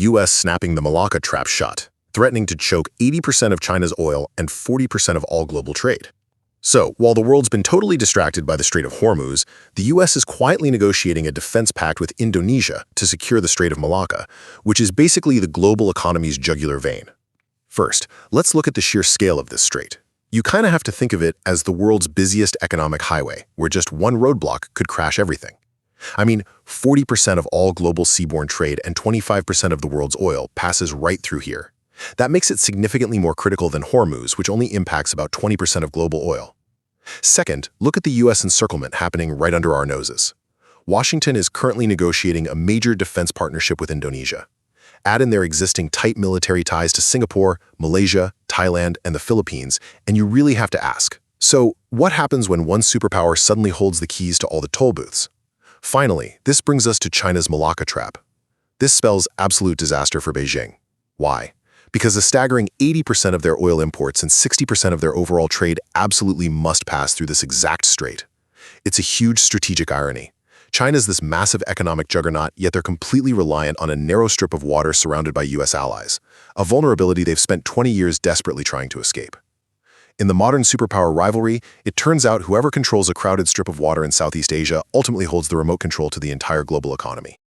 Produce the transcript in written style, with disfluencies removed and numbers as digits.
US snapping the Malaka Trap shut, threatening to choke 80% of China's oil and 40% of all global trade. So, while the world's been totally distracted by the Strait of Hormuz, the US is quietly negotiating a defense pact with Indonesia to secure the Strait of Malacca, which is basically the global economy's jugular vein. First, let's look at the sheer scale of this strait. You kind of have to think of it as the world's busiest economic highway, where just one roadblock could crash everything. I mean, 40% of all global seaborne trade and 25% of the world's oil passes right through here. That makes it significantly more critical than Hormuz, which only impacts about 20% of global oil. Second, look at the US encirclement happening right under our noses. Washington is currently negotiating a major defense partnership with Indonesia. Add in their existing tight military ties to Singapore, Malaysia, Thailand, and the Philippines, and you really have to ask, so what happens when one superpower suddenly holds the keys to all the toll booths? Finally, this brings us to China's Malaka Trap. This spells absolute disaster for Beijing. Why? Because a staggering 80% of their oil imports and 60% of their overall trade absolutely must pass through this exact strait. It's a huge strategic irony. China's this massive economic juggernaut, yet they're completely reliant on a narrow strip of water surrounded by US allies, a vulnerability they've spent 20 years desperately trying to escape. In the modern superpower rivalry, it turns out whoever controls a crowded strip of water in Southeast Asia ultimately holds the remote control to the entire global economy.